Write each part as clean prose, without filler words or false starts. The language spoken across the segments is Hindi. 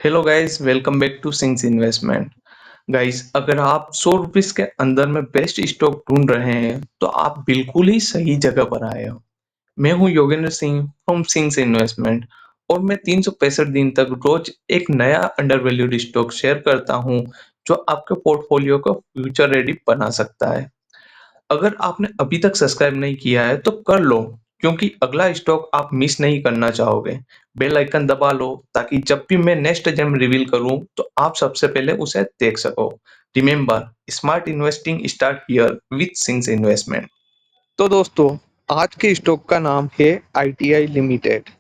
Hello guys, welcome back to Singh's investment. Guys, अगर आप 100 रुपीज के अंदर में बेस्ट स्टॉक ढूंढ रहे हैं तो आप बिल्कुल ही सही जगह पर आए हो। मैं हूं Yogendra Singh from sings investment और मैं 365 दिन तक रोज एक नया अंडर वैल्यूड स्टॉक शेयर करता हूं जो आपके पोर्टफोलियो को फ्यूचर रेडी बना सकता है। अगर आपने अभी तक सब्सक्राइब नहीं किया है तो कर लो, क्योंकि अगला स्टॉक आप मिस नहीं करना चाहोगे। बेल आइकन दबा लो ताकि जब भी मैं नेक्स्ट जेम रिवील करूं तो आप सबसे पहले उसे देख सको। Remember, smart investing start here with sings investment. तो दोस्तों, आज के स्टॉक का नाम है आईटीआई लिमिटेड।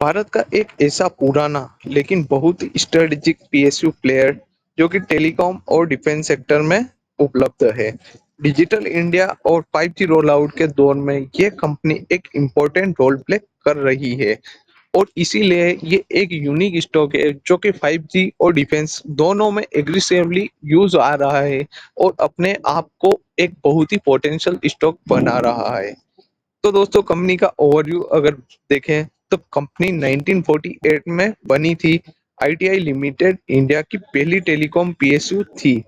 भारत का एक ऐसा पुराना लेकिन बहुत ही स्ट्रेटेजिक पीएसयू प्लेयर जो कि टेलीकॉम और डिफेंस सेक्टर में उपलब्ध है। डिजिटल इंडिया और 5G रोल आउट के दौर में ये कंपनी एक इम्पोर्टेंट रोल प्ले कर रही है और इसीलिए ये एक यूनिक स्टॉक है जो कि 5G और डिफेंस दोनों में एग्रेसिवली यूज आ रहा है और अपने आप को एक बहुत ही पोटेंशियल स्टॉक बना रहा है। तो दोस्तों, कंपनी का ओवरव्यू अगर देखें तो कंपनी 1948 में बनी थी। आईटीआई लिमिटेड इंडिया की पहली टेलीकॉम पीएसयू थी।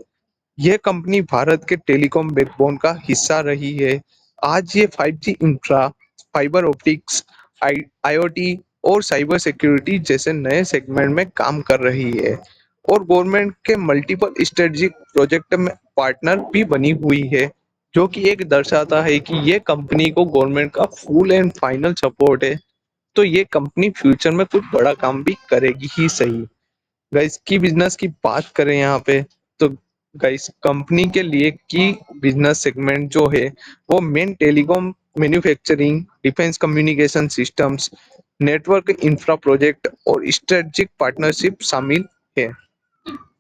यह कंपनी भारत के टेलीकॉम बैकबोन का हिस्सा रही है। आज ये 5G infra, fibre optics, IoT और साइबर सिक्योरिटी जैसे नए सेगमेंट में काम कर रही है और गवर्नमेंट के मल्टीपल स्ट्रेटेजिक प्रोजेक्ट में पार्टनर भी बनी हुई है, जो कि एक दर्शाता है कि ये कंपनी को गवर्नमेंट का फुल एंड फाइनल सपोर्ट है। तो ये कंपनी फ्यूचर में कुछ बड़ा काम भी करेगी ही सही। गाइस, की बिजनेस की बात करें यहाँ पे, तो गाइस कंपनी के लिए की बिजनेस सेगमेंट जो है वो main telecom, manufacturing, defence communication systems, network infra project और स्ट्रेटेजिक पार्टनरशिप शामिल है।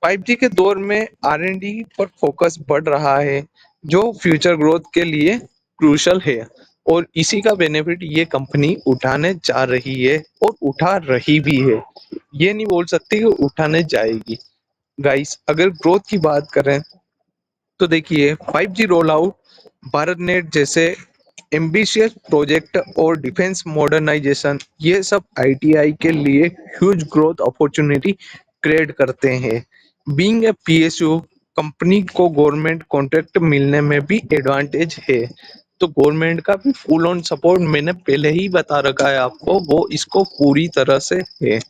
5G के दौर में आर&डी पर फोकस बढ़ रहा है, जो फ्यूचर ग्रोथ के लिए क्रूशल है और इसी का बेनिफिट ये कंपनी उठाने जा रही है और उठा रही भी है। ये नहीं बोल सकती कि उठाने जाएगी। गाइस, अगर ग्रोथ की बात करें तो देखिए, 5G roll out, Bharat net जैसे एम्बिशियस प्रोजेक्ट और डिफेंस मॉडर्नाइजेशन, ये सब आईटीआई के लिए ह्यूज ग्रोथ अपॉर्चुनिटी क्रिएट करते हैं। बीइंग ए पीएसयू, कंपनी को गवर्नमेंट कॉन्ट्रैक्ट मिलने में भी एडवांटेज है। तो गवर्नमेंट का भी फुल ऑन सपोर्ट मैंने पहले ही बता रखा है आपको, वो इसको पूरी तरह से है।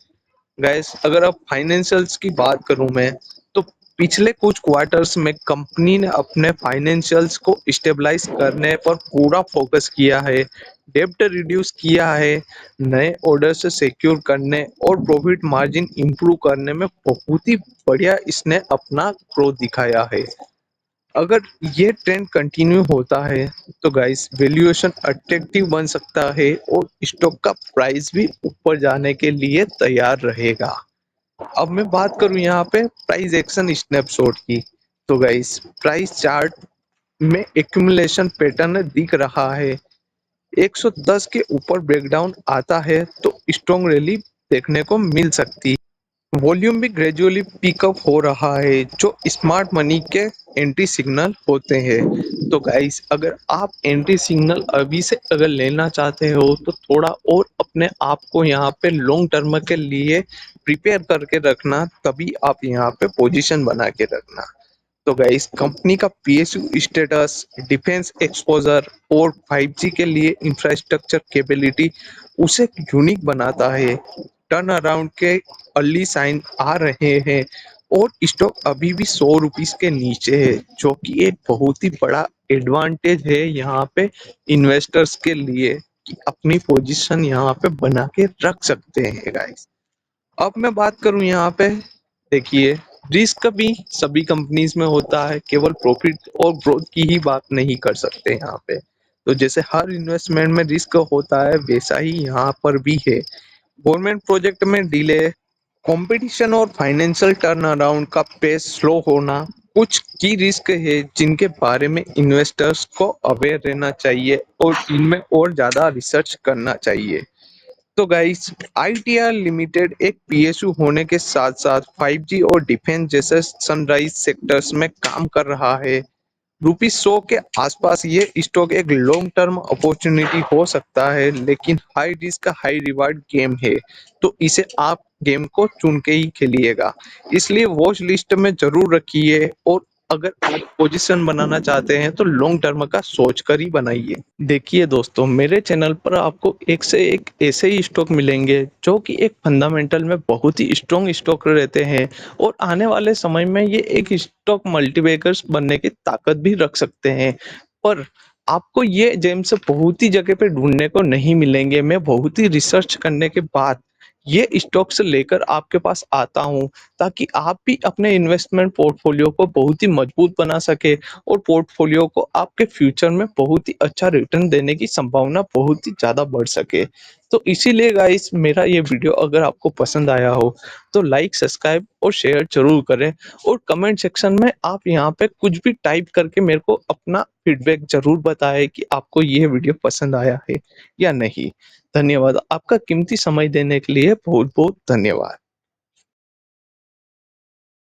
गैस, अगर अब फाइनेंशियल्स की बात करूं मैं, तो पिछले कुछ क्वार्टर्स में कंपनी ने अपने फाइनेंशियल्स को स्टेबलाइज करने पर पूरा फोकस किया है, डेब्ट रिड्यूस किया है, नए ऑर्डर से सिक्योर करने और प्रॉफिट मार्जिन इंप्रूव करने में बहुत ही बढ़िया इसने अपना ग्रोथ दिखाया है। अगर ये ट्रेंड कंटिन्यू होता है तो गाइस, वैल्यूएशन अट्रैक्टिव बन सकता है और स्टॉक का प्राइस भी ऊपर जाने के लिए तैयार रहेगा। अब मैं बात करूं यहाँ पे प्राइस एक्शन स्नैपशॉट की, तो गाइस प्राइस चार्ट में एक्यूमुलेशन पैटर्न दिख रहा है। 110 के ऊपर ब्रेकडाउन आता है तो स्ट्रॉन्ग रैली देखने को मिल सकती है। वॉल्यूम भी ग्रेजुअली पिकअप हो रहा है, जो स्मार्ट मनी के एंट्री सिग्नल होते हैं। तो गाइस, अगर आप एंट्री सिग्नल अभी से अगर लेना चाहते हो तो थोड़ा और अपने आप को यहाँ पे लॉन्ग टर्म के लिए प्रिपेयर करके रखना, तभी आप यहाँ पे पोजीशन बना के रखना। तो गाइस, कंपनी का पीएसयू स्टेटस, डिफेंस एक्सपोजर और 5G के लिए इंफ्रास्ट्रक्चर कैपेबिलिटी उसे यूनिक बनाता है। टर्न अराउंड के अर्ली साइन आ रहे हैं और स्टॉक अभी भी 100 रुपीज के नीचे है, जो कि एक बहुत ही बड़ा एडवांटेज है यहाँ पे इन्वेस्टर्स के लिए, कि अपनी पोजीशन यहाँ पे बना के रख सकते हैं गाइस। अब मैं बात करूं यहाँ पे, देखिए, रिस्क भी सभी कंपनीज में होता है, केवल प्रॉफिट और ग्रोथ की ही बात नहीं कर सकते यहाँ पे। तो जैसे हर इन्वेस्टमेंट में रिस्क होता है, वैसा ही यहाँ पर भी है। गवर्नमेंट प्रोजेक्ट में डिले, कंपटीशन और फाइनेंशियल टर्न अराउंड का पेस स्लो होना कुछ की रिस्क है जिनके बारे में इन्वेस्टर्स को अवेयर रहना चाहिए और इनमें और ज्यादा रिसर्च करना चाहिए। तो गाइस, आईटीआर लिमिटेड एक पीएसयू होने के साथ साथ 5G और डिफेंस जैसे सनराइज सेक्टर्स में काम कर रहा है। ₹100 के आसपास ये स्टॉक एक लॉन्ग टर्म अपॉर्चुनिटी हो सकता है, लेकिन high risk high reward game है, तो इसे आप गेम को चुन के ही खेलिएगा। इसलिए वॉच लिस्ट में जरूर रखिए और अगर आप पोजीशन बनाना चाहते हैं तो लॉन्ग टर्म का सोच कर ही बनाइए। देखिए दोस्तों, मेरे चैनल पर आपको एक से एक ऐसे ही स्टॉक मिलेंगे जो कि एक फंडामेंटल में बहुत ही स्ट्रॉन्ग स्टॉक रहते हैं और आने वाले समय में ये एक स्टॉक मल्टीबैगर्स बनने की ताकत भी रख सकते हैं। पर आपको ये जेम्स बहुत ही जगह पे ढूंढने को नहीं मिलेंगे। मैं बहुत ही रिसर्च करने के बाद ये स्टॉक्स लेकर आपके पास आता हूँ, ताकि आप भी अपने इन्वेस्टमेंट पोर्टफोलियो को बहुत ही मजबूत बना सके और पोर्टफोलियो को आपके फ्यूचर में बहुत ही अच्छा रिटर्न देने की संभावना बहुत ही ज़्यादा बढ़ सके। तो इसीलिए गाइस, मेरा ये वीडियो अगर आपको पसंद आया हो तो लाइक, सब्सक्राइब और शेयर ज़रूर करें और कमेंट सेक्शन में आप यहाँ पे कुछ भी टाइप करके मेरे को अपना फीडबैक ज़रूर बताएं कि आपको ये वीडियो पसंद आया है या नहीं। धन्यवाद। आपका कीमती समय देने के लिए बहुत-बहुत धन्यवाद।